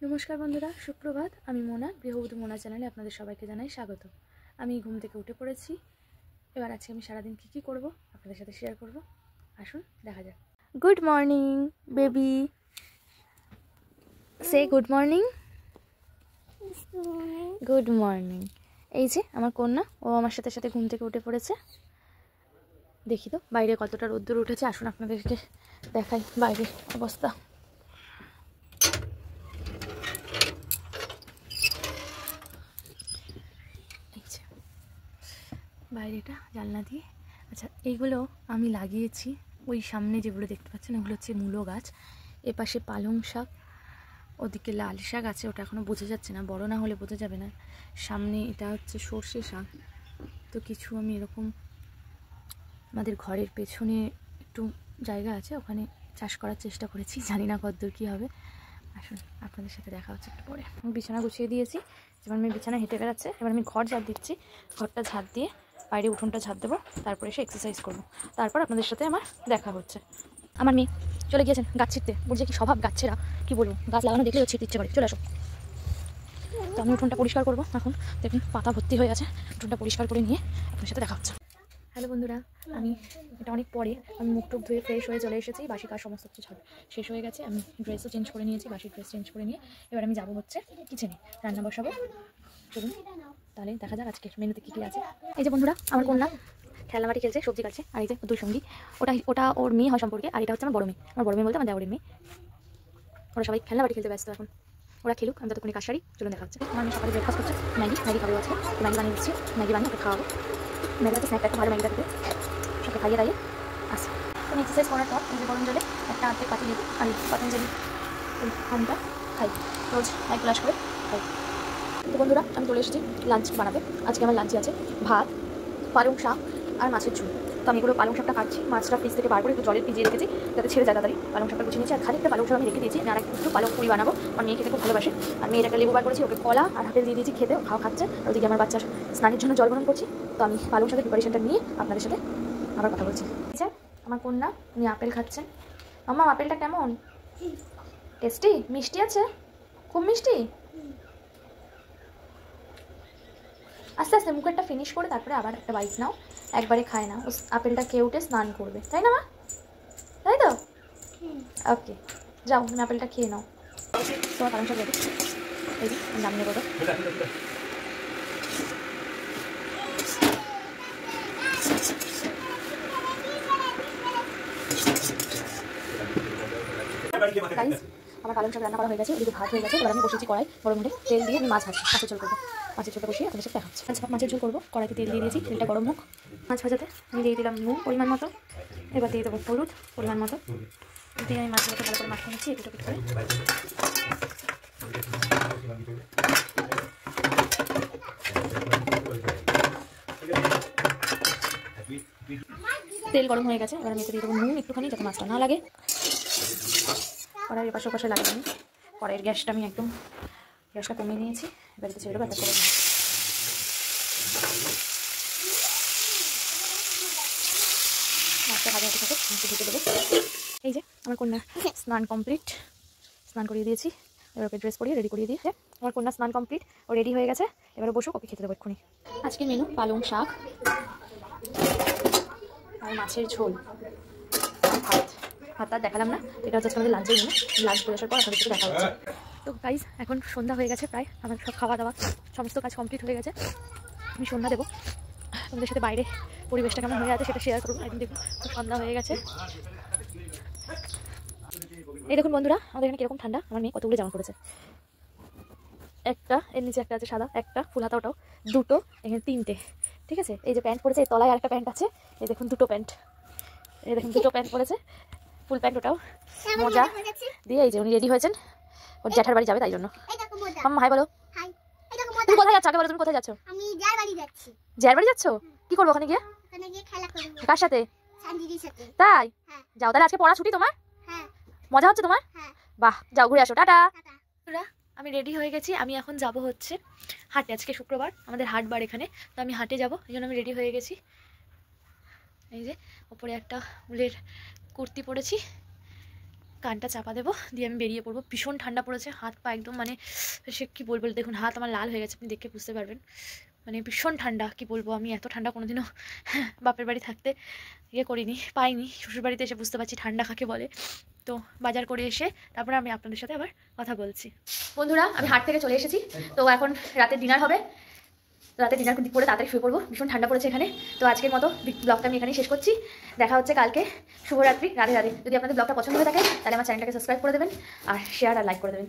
নমস্কার বন্ধুরা, সুপ্রভাত। আমি মোনা, গৃহবধূ মোনা চ্যানেলে আপনাদের সবাইকে জানাই স্বাগত। আমি ঘুম থেকে উঠে পড়েছি। এবার আজকে আমি সারাদিন কী করব আপনাদের সাথে শেয়ার করব। আসুন দেখা যাক। গুড মর্নিং বেবি, সে গুড মর্নিং। Good morning. এই যে আমার কন্যা, ও আমার সাথে সাথে ঘুম থেকে উঠে পড়েছে। দেখি তো বাইরে কতটা রোদ্দুর উঠেছে। আসুন আপনাদেরকে দেখাই বাইরের অবস্থা। বাইরেটা জানলা দিয়ে। আচ্ছা, এইগুলো আমি লাগিয়েছি। ওই সামনে যেগুলো দেখতে পাচ্ছেন ওগুলো হচ্ছে মূলো গাছ। এপাশে পালং শাক, ওদিকে লাল শাক আছে, ওটা এখনও বোঝা যাচ্ছে না, বড় না হলে বোঝা যাবে না। সামনে এটা হচ্ছে সর্ষে শাক। তো কিছু আমি এরকম আমাদের ঘরের পেছনে একটু জায়গা আছে, ওখানে চাষ করার চেষ্টা করেছি। জানি না কতদূর কী হবে। আসুন আপনাদের সাথে দেখা হচ্ছে একটু পরে। আমি বিছানা গুছিয়ে দিয়েছি। এবার আমি বিছানা হেঁটে বেড়াচ্ছে। এবার আমি ঘর ঝাড় দিচ্ছি। ঘরটা ঝাড় দিয়ে বাইরে উঠোনটা ঝাড় দেবো, তারপরে এসে এক্সারসাইজ করবো। তারপর আপনাদের সাথে আমার দেখা হচ্ছে। আমার মেয়ে চলে গিয়েছেন গাছ ছিঁড়তে। বলছে কি স্বভাব গাছেরা, কি বলবো, গাছ লাগানো দেখলেও ছিঁড়তে ইচ্ছে করে। চলে আসো। তো আমি উঠোনটা পরিষ্কার করবো। এখন দেখুন পাতা ভর্তি হয়ে আছে। উঠোনটা পরিষ্কার করে নিয়ে আপনার সাথে দেখা হচ্ছে। হ্যালো বন্ধুরা, আমি এটা অনেক পরে আমি মুখ টুক ধুয়ে ফ্রেশ হয়ে চলে এসেছি। বাসি কাজ সমস্ত কিছু শেষ হয়ে গেছে। আমি ড্রেসও চেঞ্জ করে নিয়েছি, বাসি ড্রেস চেঞ্জ করে নিয়ে এবার আমি যাবো হচ্ছে কিচেনে, রান্না বসাবো। চলুন তাহলে দেখা যাক আজকে মেনুতে কী কী আছে। এই যে বন্ধুরা, আমার কন্যা খেলনাবাটি খেলছে, সবজি কাটছে। আর এই যে দুই সঙ্গী, ওটা ওর মেয়ে হয় সম্পর্কে, আর এটা হচ্ছে আমার বড় মেয়ে। আমার বড় মেয়ে বলতে আমার দেওরের মেয়ে। ওরা সবাই খেলনাবাটি খেলতে ব্যস্ত এখন। ওরা খেলুক, আমি ততক্ষণে কাজ সারি। চলুন দেখা হচ্ছে। আমার মেয়ে সকালে ব্রেকফাস্ট করছে, ম্যাগি খাবো আজকে। ম্যাগি বানিয়ে দিচ্ছি, ম্যাগি বানিয়ে ওকে খাওয়াবো। ম্যাগিটাতে স্ন্যাকটা একটু ভালো, ম্যাগিটা খেতে সবকে খাইয়ে দাইয়ে আসি। তো এক্সারসাইজ করার পর এই যে গরম জলে একটা আর্ধেক পাতি লেবু আর এই পতঞ্জলি ওই আমটা খাই, রোজ 1 গ্লাস করে খাই। তো বন্ধুরা, আমি চলে এসেছি লাঞ্চ বানাতে। আজকে আমার লাঞ্চে আছে ভাত, পালং শাক আর মাছের ঝোল। তো আমি এগুলো পালং শাকটা কাটছি, মাছটা ফ্রিজ থেকে বার করে একটু জলে ভিজিয়ে রেখেছি যাতে ছেড়ে যায় তাড়াতাড়ি। পালং শাকটা গুছিয়ে নিয়েছি, আর খানিকটা পালং শাক আমি রেখে দিয়েছি। আমি আর একটু পালং পুরি বানাবো। আমার মেয়ে খেতে খুব ভালোবাসে। আর মেয়ের একটা লেবু বার করেছি, ওকে কলা আর আপেল দিয়ে দিয়েছি খেতে, খাচ্ছে। আর ওদিকে আমার বাচ্চার স্নানের জন্য জল গরম করছি। তো আমি পালং শাকের প্রিপারেশনটা নিয়ে আপনাদের সাথে আবার কথা বলছি। আচ্ছা, আমার কন্যা উনি আপেল খাচ্ছেন। মাম্মা আপেলটা কেমন? টেস্টি? মিষ্টি আছে? খুব মিষ্টি? আস্তে আস্তে মুখেরটা ফিনিশ করে তারপরে আবার একটা বাইট নাও। একবারে খায় না। আপেলটা খেয়ে উঠে স্নান করবে, তাই না মা? তাই তো? ওকে, যাও তুমি আপেলটা খেয়ে নাও। তোমার পালং শাক রেডি। এই যে নাম নেবো। আমার পালং শাক রান্না করা হয়ে গেছে, এদিকে ভাত হয়ে গেছে। এবার আমি বসেছি কড়াই, গরম মুখে তেল দিয়ে আমি মাছ ভাজছি, মাছের ঝোল করবো। মাছের ঝোলটা বসিয়ে আপনাদের সাথে দেখা হচ্ছে। আচ্ছা, মাছের ঝোল করবো, কড়াইতে তেল দিয়ে দিয়েছি, তেলটা গরম হোক। মাছ ভাজাতে আমি দিয়ে দিলাম নুন পরিমাণ মতো, এবার দিয়ে দেবো হলুদ পরিমাণ মতো, দিয়ে আমি মাছগুলোকে ভালো করে মাখিয়ে নিচ্ছি একটু একটু করে। তেল গরম হয়ে গেছে, এবার আমি এতে দিয়ে দেবো নুন একটুখানি, যাতে মাছটা না লাগে। কড়াইয়ের এপাশে ওপাশে লাগে আমি। কড়াইয়ের গ্যাসটা আমি একদম গ্যাসটা কমিয়ে নিয়েছি। এবার এতে ছেড়ে দেবো একটা করে। মাছটা ভাজা হতে থাকে, একটু ঢেকে দেবো। এই যে আমার কন্যা স্নান কমপ্লিট, স্নান করিয়ে দিয়েছি। এবার ওকে ড্রেস পরিয়ে রেডি করিয়ে দিয়ে আমার কন্যা স্নান কমপ্লিট, ও রেডি হয়ে গেছে। এবারে বসুক, ওকে খেতে দেবো এক্ষুনি। আজকের মেনু পালং শাক আর মাছের ঝোল আর ভাত। ভাতটা দেখালাম না, এটা হচ্ছে আমাদের লাঞ্চের মেনু। লাঞ্চ করে আসার পর আপনাদের সাথে দেখা হচ্ছে। তো গাইজ, এখন সন্ধ্যা হয়ে গেছে প্রায়। আমার সব খাওয়া দাওয়া সমস্ত কাজ কমপ্লিট হয়ে গেছে। আমি সন্ধ্যা দেবো, তোমাদের সাথে বাইরে পরিবেশটা কেমন হয়ে আছে সেটা শেয়ার করবো। একদিন দেখুন সন্ধ্যা হয়ে গেছে। এই দেখুন বন্ধুরা, আমাদের এখানে কিরকম ঠান্ডা। আমার মেয়ে কতগুলো জামা পড়েছে। একটা এর নিচে একটা আছে সাদা, একটা ফুল হাতা, ওটাও দুটো, এখানে তিনটে। ঠিক আছে, এই যে প্যান্ট পরেছে, এই তলায় আরেকটা প্যান্ট আছে। এই দেখুন দুটো প্যান্ট, এই দেখুন দুটো প্যান্ট পরেছে, ফুল প্যান্ট, ওটাও মোজা দিয়ে। এই যে উনি রেডি হয়েছেন, ওর জ্যাঠার বাড়ি যাবে তাই জন্য। মাম্মা হাই বলো। তুমি কোথায় যাচ্ছ আগে বলো, তুমি কোথায় যাচ্ছ? আমি জার বাড়ি যাচ্ছি। জার বাড়ি যাচ্ছ? কি করবো ওখানে গিয়ে? ওখানে গিয়ে খেলা করব। কার সাথে? সানজিদির সাথে। তাই? হ্যাঁ। যাও তাহলে, আজকে পড়া ছুটি তোমার? হ্যাঁ। মজা হচ্ছে তোমার? হ্যাঁ। বাহ, যাও ঘুরে আসো, টাটা। টাটা। আমি রেডি হয়ে গেছি। আমি এখন যাব হচ্ছে হাটে। আজকে শুক্রবার, আমাদের হাটবার এখানে। তো আমি হাটে যাব, এই জন্য আমি রেডি হয়ে গেছি। এই যে ওপরে একটা উলের কুর্তি পরেছি, কানটা চাপা দেবো, দিয়ে আমি বেরিয়ে পড়বো। ভীষণ ঠান্ডা পড়েছে, হাত পা একদম মানে সে কী বলবো, দেখুন হাত আমার লাল হয়ে গেছে, আপনি দেখে বুঝতে পারবেন। মানে ভীষণ ঠান্ডা, কি বলবো, আমি এত ঠান্ডা কোনোদিনও বাপের বাড়ি থাকতে করিনি, পাইনি। শ্বশুরবাড়িতে এসে বুঝতে পারছি ঠান্ডা কাকে বলে। তো বাজার করে এসে তারপরে আমি আপনাদের সাথে আবার কথা বলছি। বন্ধুরা, আমি হাট থেকে চলে এসেছি, তো এখন রাতের ডিনার হবে। রাতে ডিনার করে তাড়াতাড়ি শুয়ে পড়বো, ভীষণ ঠান্ডা পড়েছে এখানে। তো আজকের মতো ব্লগটা আমি এখানেই শেষ করছি। দেখা হচ্ছে কালকে। শুভরাত্রি, রাধে রাধে। যদি আপনাদের ব্লগটা পছন্দ হয়ে থাকে তাহলে আমার চ্যানেলটাকে সাবস্ক্রাইব করে দেবেন, আর শেয়ার আর লাইক করে দেবেন।